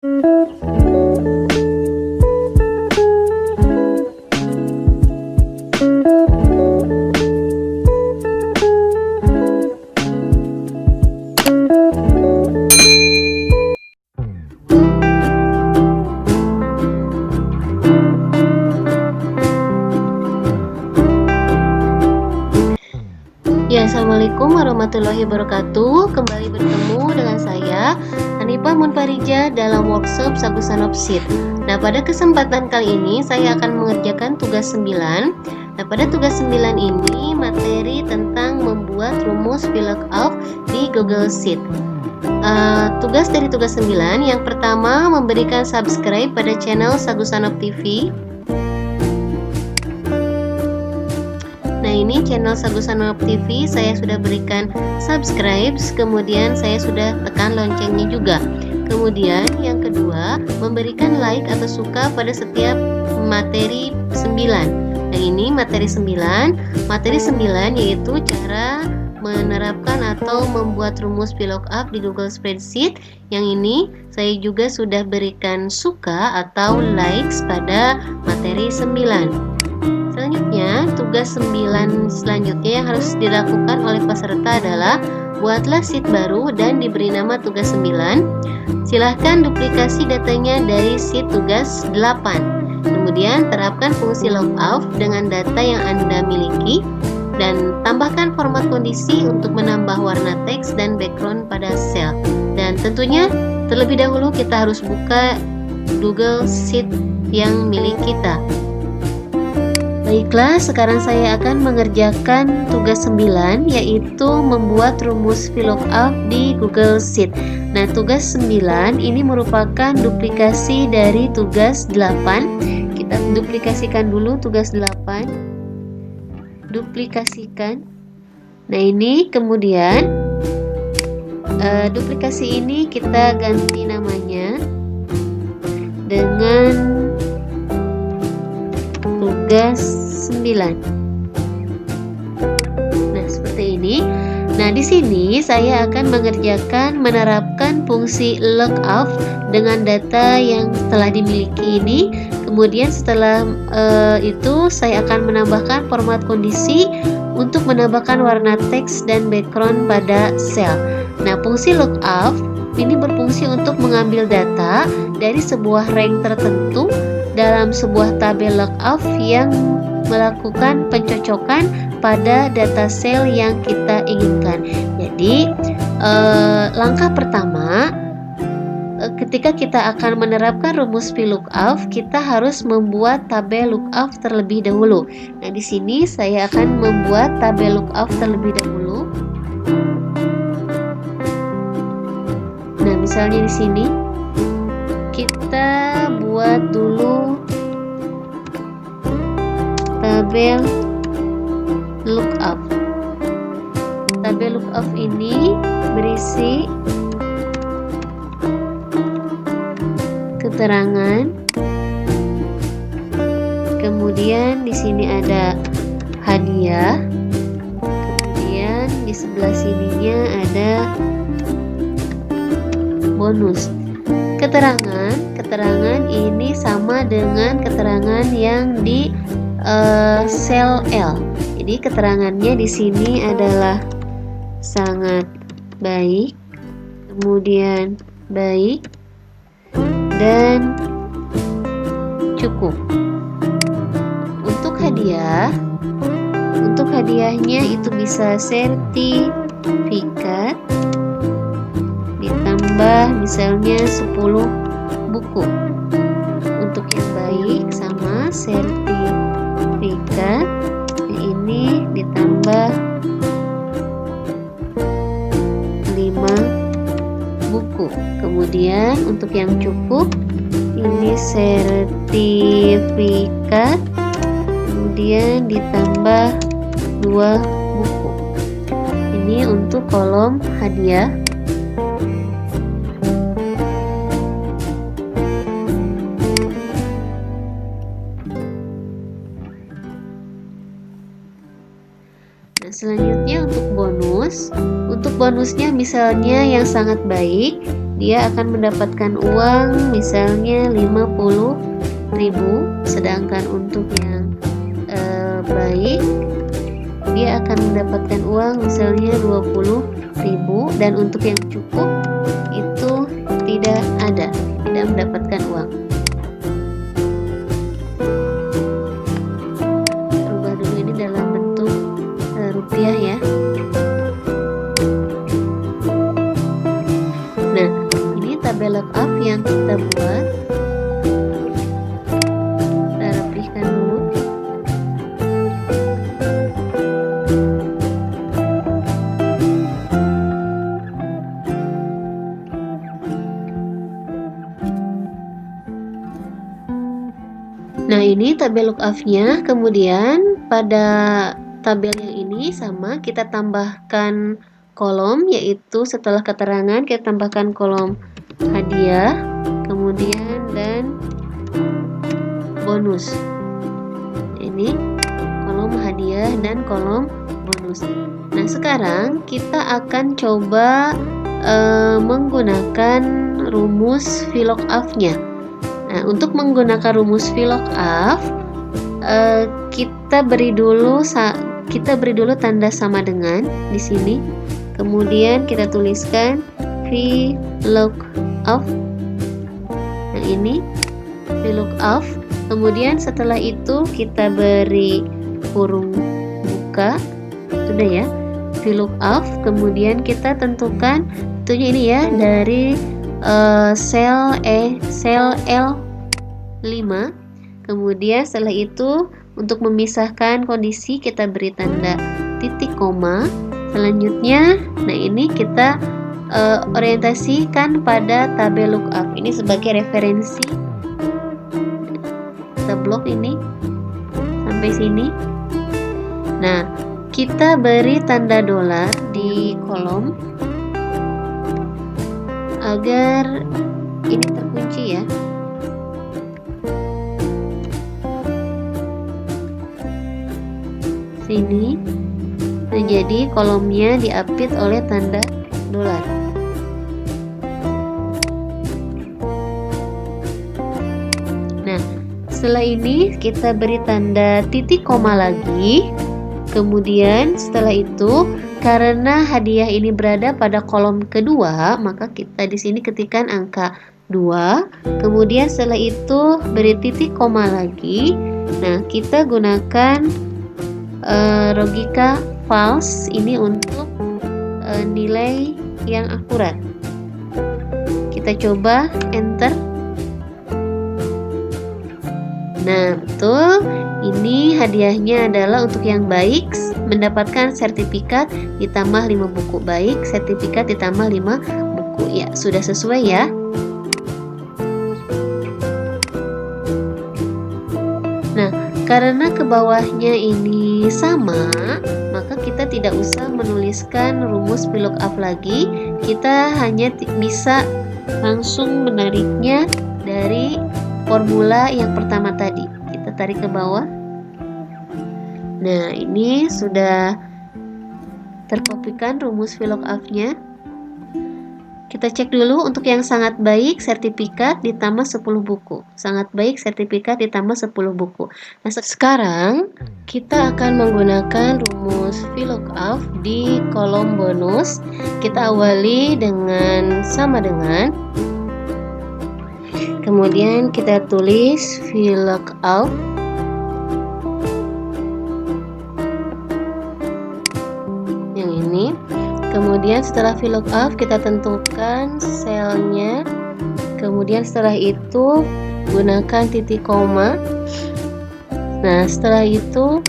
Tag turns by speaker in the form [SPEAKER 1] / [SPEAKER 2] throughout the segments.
[SPEAKER 1] Ya, assalamualaikum warahmatullahi wabarakatuh. Kembali bertemu dengan saya Hanifah Munfarija dalam workshop Sagusanop Sheet. Nah, pada kesempatan kali ini saya akan mengerjakan tugas 9. Nah, pada tugas 9 ini materi tentang membuat rumus VLOOKUP di Google Sheet. Tugas dari tugas 9 yang pertama, memberikan subscribe pada channel Sagusanop TV. Nah, ini channel Sagusanop TV saya sudah berikan subscribe, kemudian saya sudah tekan loncengnya juga. Kemudian yang kedua, memberikan like atau suka pada setiap materi 9. Yang ini materi 9. Materi 9 yaitu cara menerapkan atau membuat rumus VLOOKUP di Google Spreadsheet. Yang ini saya juga sudah berikan suka atau likes pada materi 9. Selanjutnya, tugas 9 selanjutnya yang harus dilakukan oleh peserta adalah buatlah sheet baru dan diberi nama tugas 9. Silahkan duplikasi datanya dari sheet tugas 8. Kemudian terapkan fungsi lookup dengan data yang Anda miliki dan tambahkan format kondisi untuk menambah warna teks dan background pada sel. Dan tentunya terlebih dahulu kita harus buka Google Sheet yang milik kita. Baiklah, sekarang saya akan mengerjakan tugas 9, yaitu membuat rumus VLOOKUP di Google Sheet. Nah, tugas 9 ini merupakan duplikasi dari tugas 8. Kita duplikasikan dulu tugas 8. Duplikasikan. Nah, ini kemudian duplikasi ini kita ganti namanya dengan tugas 9. Nah, seperti ini. Nah, di sini saya akan menerapkan fungsi lookup dengan data yang telah dimiliki ini. Kemudian setelah itu saya akan menambahkan format kondisi untuk menambahkan warna teks dan background pada sel. Nah, fungsi lookup ini berfungsi untuk mengambil data dari sebuah rank tertentu dalam sebuah tabel lookup yang melakukan pencocokan pada data sel yang kita inginkan. Jadi langkah pertama ketika kita akan menerapkan rumus VLOOKUP, kita harus membuat tabel lookup terlebih dahulu. Nah, di sini saya akan membuat tabel lookup terlebih dahulu. Nah, misalnya di sini kita buat dulu tabel lookup. Tabel lookup ini berisi keterangan. Kemudian di sini ada hadiah. Kemudian di sebelah sininya ada bonus. Keterangan ini sama dengan keterangan yang di sel L. Jadi keterangannya di sini adalah sangat baik, kemudian baik, dan cukup. Untuk hadiahnya itu bisa sertifikat ditambah misalnya 10 buku. Untuk yang baik sama sertifikat, ini ditambah 5 buku. Kemudian untuk yang cukup, ini sertifikat kemudian ditambah 2 buku. Ini untuk kolom hadiah. Selanjutnya untuk bonusnya misalnya yang sangat baik dia akan mendapatkan uang misalnya 50.000, sedangkan untuk yang baik dia akan mendapatkan uang misalnya 20.000, dan untuk yang cukup itu tidak mendapatkan uang. Rubah dulu ini dalam bentuk rupiah ya. Nah, ini tabel lookup yang kita buat. Kita rapihkan dulu. Nah, ini tabel lookup-nya. Kemudian pada tabel yang ini sama, kita tambahkan kolom, yaitu setelah keterangan kita tambahkan kolom hadiah, kemudian dan bonus. Ini kolom hadiah dan kolom bonus. Nah, sekarang kita akan coba menggunakan rumus VLOOKUP-nya. Nah, untuk menggunakan rumus VLOOKUP, kita beri dulu tanda sama dengan di sini. Kemudian kita tuliskan VLOOKUP. Nah, ini VLOOKUP. Kemudian setelah itu kita beri kurung buka. Sudah ya, VLOOKUP. Kemudian kita tentukan tentunya ini ya dari sel L5. Kemudian setelah itu untuk memisahkan kondisi kita beri tanda titik koma. Selanjutnya, nah ini kita orientasikan pada tabel lookup ini sebagai referensi. Kita blok ini sampai sini. Nah, kita beri tanda dolar di kolom agar ini terkunci ya. Sini. Nah, jadi kolomnya diapit oleh tanda dolar. Nah, setelah ini kita beri tanda titik koma lagi. Kemudian setelah itu, karena hadiah ini berada pada kolom kedua, maka kita di sini ketikkan angka 2. Kemudian setelah itu beri titik koma lagi. Nah, kita gunakan logika false ini untuk nilai yang akurat. Kita coba enter. Nah, betul. Ini hadiahnya adalah untuk yang baik, mendapatkan sertifikat ditambah 5 buku. Baik, sertifikat ditambah 5 buku. Ya, sudah sesuai ya. Nah, karena ke bawahnya ini sama, maka kita tidak usah menuliskan rumus VLOOKUP lagi. Kita hanya bisa langsung menariknya dari formula yang pertama tadi. Kita tarik ke bawah. Nah, ini sudah terkopikan rumus VLOOKUP-nya. Kita cek dulu untuk yang sangat baik sertifikat ditambah 10 buku. Sangat baik sertifikat ditambah 10 buku. Nah, sekarang kita akan menggunakan rumus VLOOKUP di kolom bonus. Kita awali dengan sama dengan. Kemudian kita tulis VLOOKUP. Yang ini. Kemudian setelah VLOOKUP kita tentukan selnya. Kemudian setelah itu gunakan titik koma. Nah, setelah itu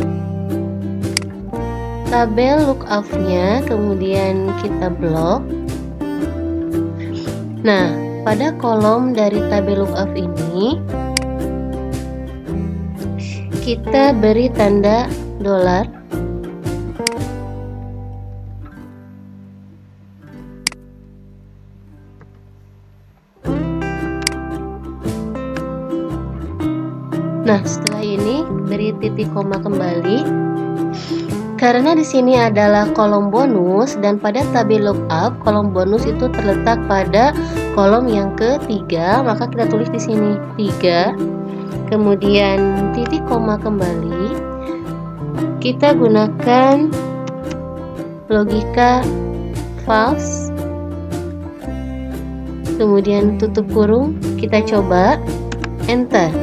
[SPEAKER 1] tabel lookup-nya kemudian kita blok. Nah, pada kolom dari tabel lookup ini kita beri tanda dolar. Nah, setelah ini beri titik koma kembali. Karena di sini adalah kolom bonus dan pada tabel lookup kolom bonus itu terletak pada kolom yang ketiga, maka kita tulis di sini 3. Kemudian titik koma kembali. Kita gunakan logika false. Kemudian tutup kurung, kita coba enter.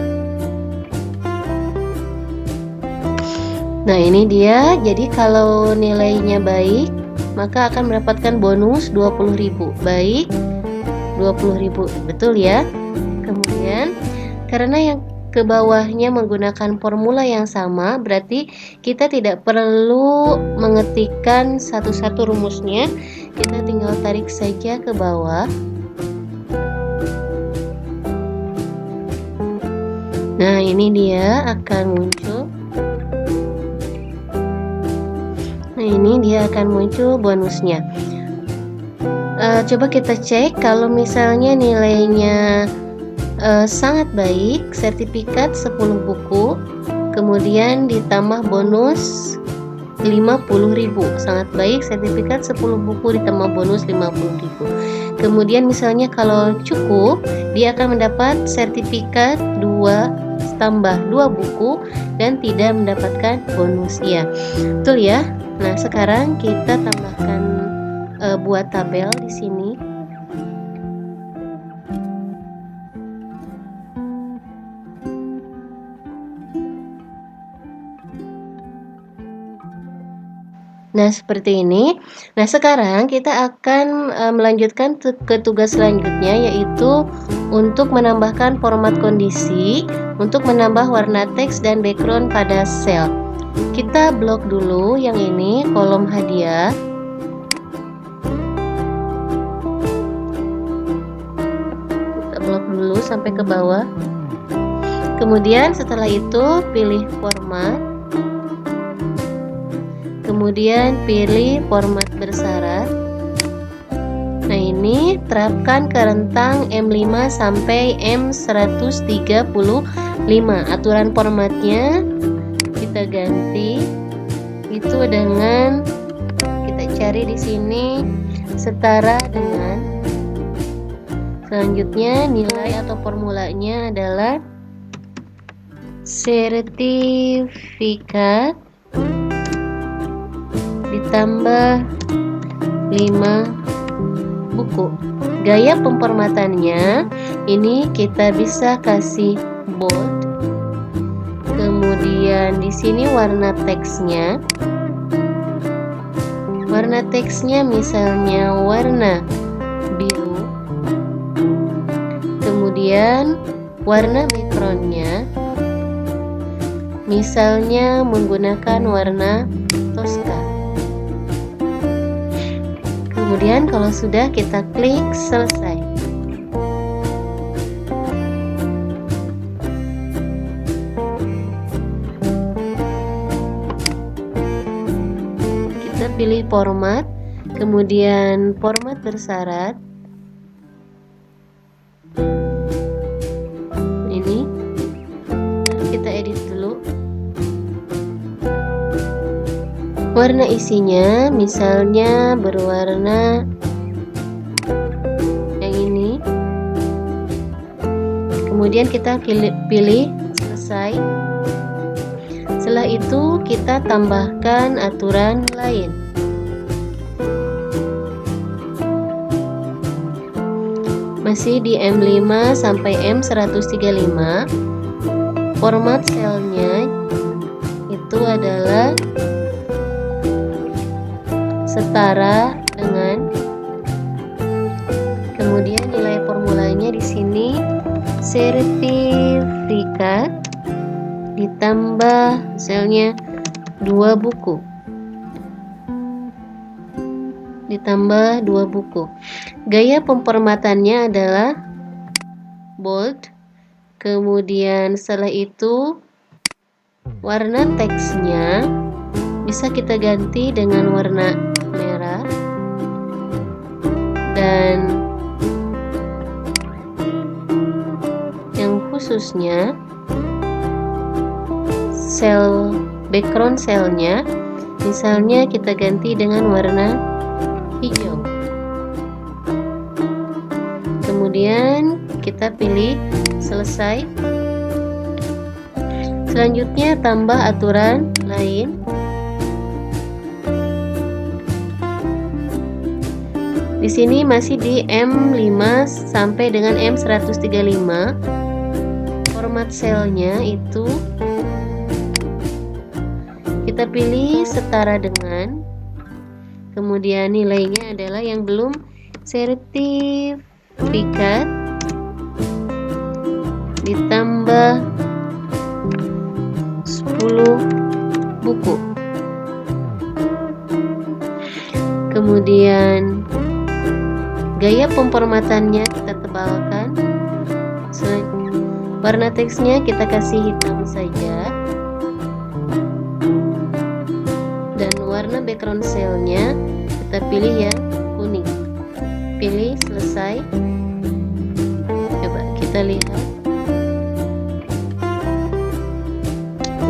[SPEAKER 1] Nah, ini dia. Jadi kalau nilainya baik, maka akan mendapatkan bonus 20.000. Baik, 20.000. Betul ya? Kemudian karena yang ke bawahnya menggunakan formula yang sama, berarti kita tidak perlu mengetikkan satu-satu rumusnya. Kita tinggal tarik saja ke bawah. Nah, ini dia akan muncul. Nah, ini dia akan muncul bonusnya. Coba kita cek kalau misalnya nilainya sangat baik, sertifikat 10 buku, kemudian ditambah bonus 50.000. Sangat baik, sertifikat 10 buku ditambah bonus 50.000. Kemudian misalnya kalau cukup, dia akan mendapat sertifikat 2 tambah 2 buku dan tidak mendapatkan bonus ya. Betul ya? Nah, sekarang kita tambahkan buat tabel di sini. Nah, seperti ini. Nah, sekarang kita akan melanjutkan ke tugas selanjutnya, yaitu untuk menambahkan format kondisi, untuk menambah warna teks dan background pada sel. Kita blok dulu yang ini, kolom hadiah. Kita blok dulu sampai ke bawah. Kemudian setelah itu pilih format. Kemudian pilih format bersyarat. Nah, ini terapkan ke rentang M5 sampai M135. Aturan formatnya kita ganti itu dengan, kita cari di sini setara dengan, selanjutnya nilai atau formulanya adalah sertifikat ditambah 5 buku. Gaya pemformatannya ini kita bisa kasih bold. Kemudian di sini warna teksnya. Warna teksnya misalnya warna biru. Kemudian warna backgroundnya misalnya menggunakan warna Tosca. Kemudian kalau sudah, kita klik selesai. Kita pilih format, kemudian format bersyarat. Ini kita edit dulu. Warna isinya misalnya berwarna yang ini. Kemudian kita pilih selesai. Setelah itu kita tambahkan aturan lain. Masih di M5 sampai M135. Format selnya itu adalah setara dengan, kemudian nilai formulanya di sini sertifikat ditambah selnya 2 buku, ditambah 2 buku. Gaya pemformatannya adalah bold. Kemudian setelah itu warna teksnya bisa kita ganti dengan warna merah, dan yang khususnya sel background selnya misalnya kita ganti dengan warna hijau. kita pilih selesai. Selanjutnya tambah aturan lain. Di sini masih di M5 sampai dengan M135. Format selnya itu kita pilih setara dengan, kemudian nilainya adalah yang belum sertifikat ditambah 10 buku. Kemudian gaya pemformatannya kita tebalkan. Warna teksnya kita kasih hitam saja. Dan warna background cellnya kita pilih yang kuning. Pilih selesai. Coba kita lihat.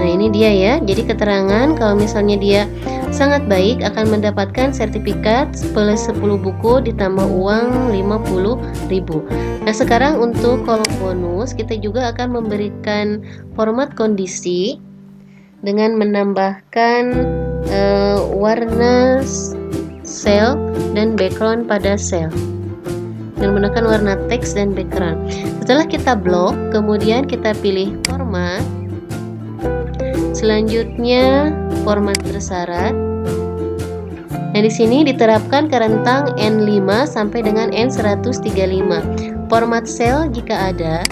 [SPEAKER 1] Nah, ini dia ya. Jadi keterangan kalau misalnya dia sangat baik akan mendapatkan sertifikat plus 10 buku ditambah uang 50.000. Nah, sekarang untuk kolom bonus kita juga akan memberikan format kondisi dengan menambahkan warna cell dan background pada cell dan menekan warna teks dan background. Setelah kita blok, kemudian kita pilih format. Selanjutnya format bersyarat. Nah, di sini diterapkan ke rentang N5 sampai dengan N135. Format cell jika ada,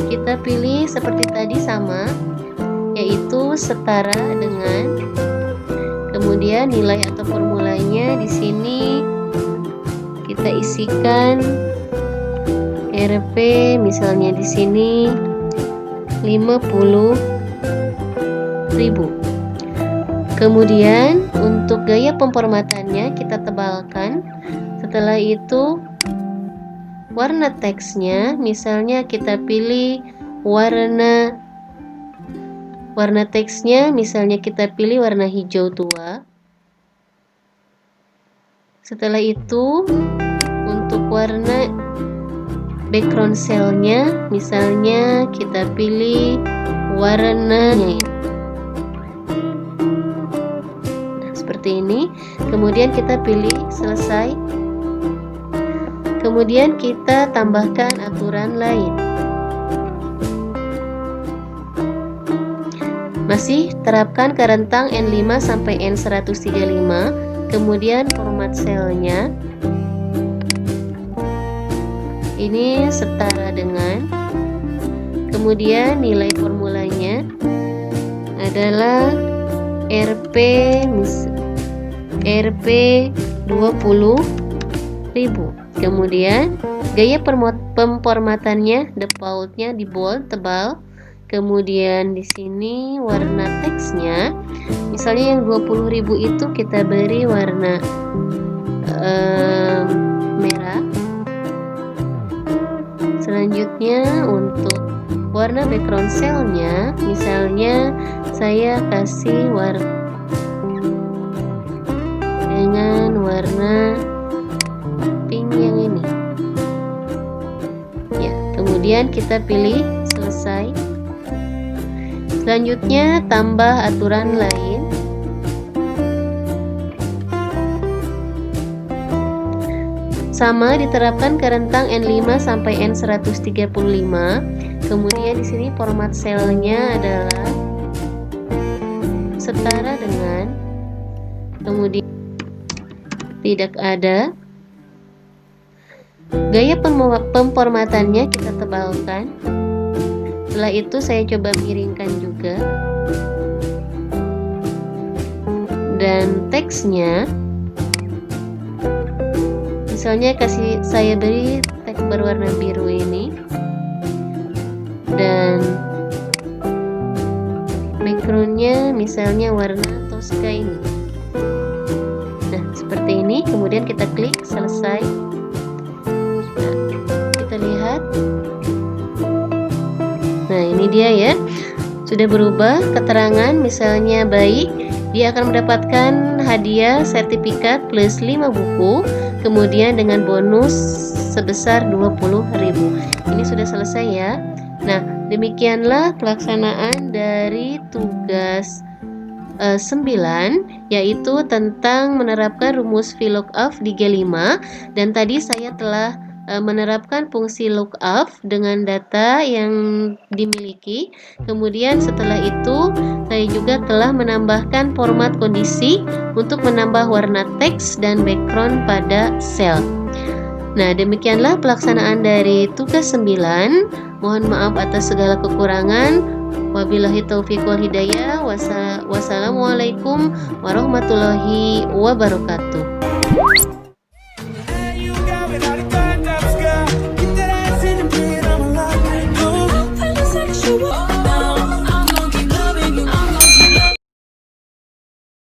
[SPEAKER 1] kita pilih seperti tadi sama, yaitu setara dengan, kemudian nilai atau formulanya di sini kita isikan RP, misalnya di sini 50.000. Kemudian untuk gaya pemformatannya kita tebalkan. Setelah itu warna teksnya, misalnya kita pilih warna teksnya, misalnya kita pilih warna hijau tua. Setelah itu untuk warna background cellnya, misalnya kita pilih warnanya seperti ini. Kemudian kita pilih selesai. Kemudian kita tambahkan aturan lain. Masih terapkan ke rentang N5 sampai N135. Kemudian format selnya ini setara dengan, kemudian nilai formulanya adalah RP 20.000. Kemudian gaya pemformatannya, defaultnya di bold tebal. Kemudian di sini warna teksnya, misalnya yang 20.000 itu kita beri warna merah. Selanjutnya untuk warna background cellnya, misalnya saya kasih warna dengan warna pink yang ini ya. Kemudian kita pilih selesai. Selanjutnya tambah aturan lain. Sama diterapkan ke rentang N5 sampai N135. Kemudian di sini format selnya adalah setara dengan, kemudian tidak ada. Gaya pemformatannya kita tebalkan. Setelah itu saya coba miringkan juga. Dan teksnya misalnya saya beri teks berwarna biru ini, dan backgroundnya misalnya warna Tosca ini. Nah, seperti ini. Kemudian kita klik selesai. Nah, kita lihat. Nah, ini dia ya, sudah berubah keterangan. Misalnya baik, dia akan mendapatkan hadiah sertifikat plus 5 buku. Kemudian dengan bonus sebesar 20.000. Ini sudah selesai ya. Nah, demikianlah pelaksanaan dari tugas 9, yaitu tentang menerapkan rumus VLOOKUP di G5. Dan tadi saya telah menerapkan fungsi lookup dengan data yang dimiliki. Kemudian setelah itu saya juga telah menambahkan format kondisi untuk menambah warna teks dan background pada sel. Nah, demikianlah pelaksanaan dari tugas 9. Mohon maaf atas segala kekurangan. Wabillahi taufiq wal hidayah. Wassalamualaikum warahmatullahi wabarakatuh.